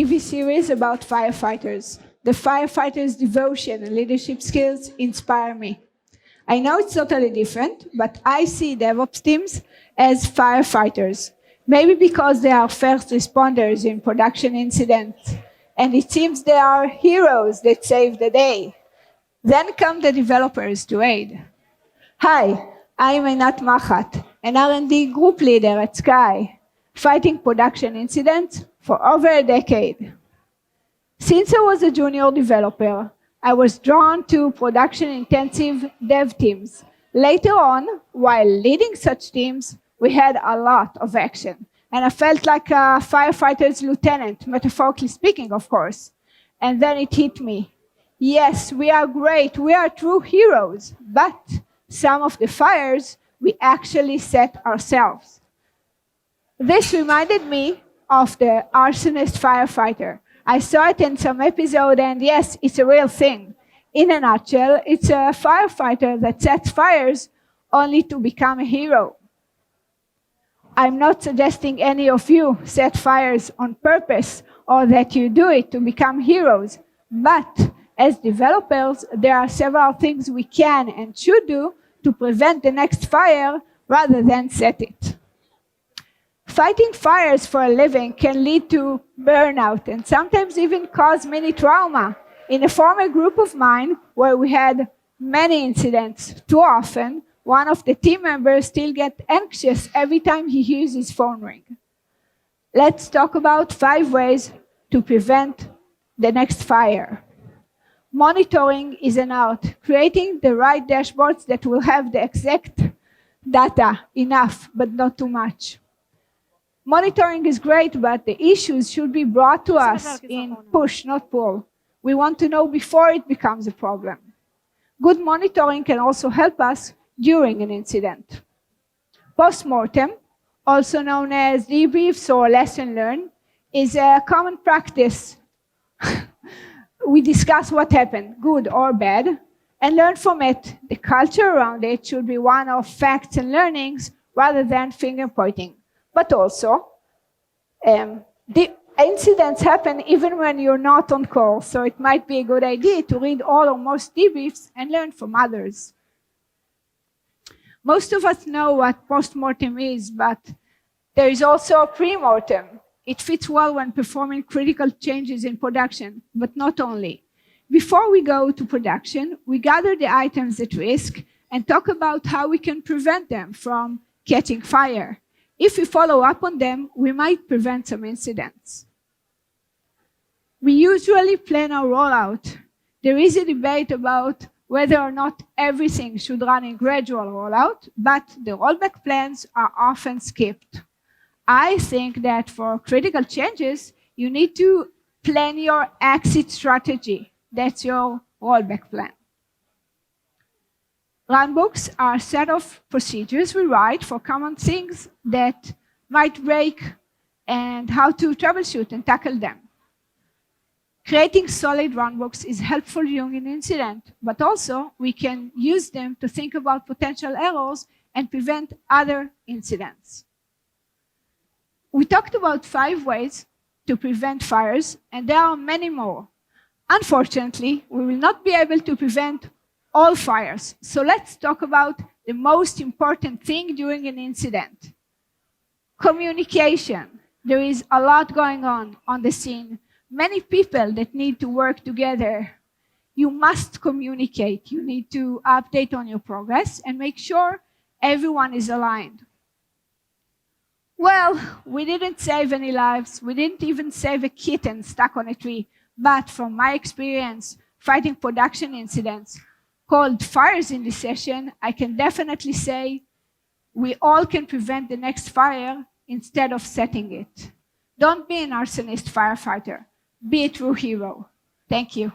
TV series about firefighters. The firefighters' devotion and leadership skills inspire me. I know it's totally different, but I see DevOps teams as firefighters. Maybe because they are first responders in production incidents, and it seems they are heroes that save the day. Then come the developers to aid. Hi, I'm Einat Mahat, an R&D group leader at Sky, fighting production incidents for over a decade. Since I was a junior developer, I was drawn to production-intensive dev teams. Later on, while leading such teams, we had a lot of action, and I felt like a firefighter's lieutenant, metaphorically speaking, of course. And then it hit me. Yes, we are great, we are true heroes, but some of the fires we actually set ourselves. This reminded me of the arsonist firefighter. I saw it in some episode, and yes, it's a real thing. In a nutshell, it's a firefighter that sets fires only to become a hero. I'm not suggesting any of you set fires on purpose or that you do it to become heroes, but as developers, there are several things we can and should do to prevent the next fire rather than set it. Fighting fires for a living can lead to burnout and sometimes even cause mini trauma. In a former group of mine where we had many incidents, too often, one of the team members still gets anxious every time he hears his phone ring. Let's talk about 5 ways to prevent the next fire. Monitoring is an art, creating the right dashboards that will have the exact data, enough, but not too much. Monitoring is great, but the issues should be brought to us in push, not pull. We want to know before it becomes a problem. Good monitoring can also help us during an incident. Post-mortem, also known as debriefs or lesson learned, is a common practice. We discuss what happened, good or bad, and learn from it. The culture around it should be one of facts and learnings rather than finger-pointing. But also, the incidents happen even when you're not on call, so it might be a good idea to read all or most debriefs and learn from others. Most of us know what post-mortem is, but there is also a pre-mortem. It fits well when performing critical changes in production, but not only. Before we go to production, we gather the items at risk and talk about how we can prevent them from catching fire. If we follow up on them, we might prevent some incidents. We usually plan our rollout. There is a debate about whether or not everything should run in gradual rollout, but the rollback plans are often skipped. I think that for critical changes, you need to plan your exit strategy. That's your rollback plan. Runbooks are a set of procedures we write for common things that might break and how to troubleshoot and tackle them. Creating solid runbooks is helpful during an incident, but also we can use them to think about potential errors and prevent other incidents. We talked about 5 ways to prevent fires, and there are many more. Unfortunately, we will not be able to prevent all fires, so let's talk about the most important thing during an incident. Communication. There is a lot going on the scene. Many people that need to work together. You must communicate. You need to update on your progress and make sure everyone is aligned. Well, we didn't save any lives. We didn't even save a kitten stuck on a tree. But from my experience fighting production incidents called fires in this session, I can definitely say we all can prevent the next fire instead of setting it. Don't be an arsonist firefighter. Be a true hero. Thank you.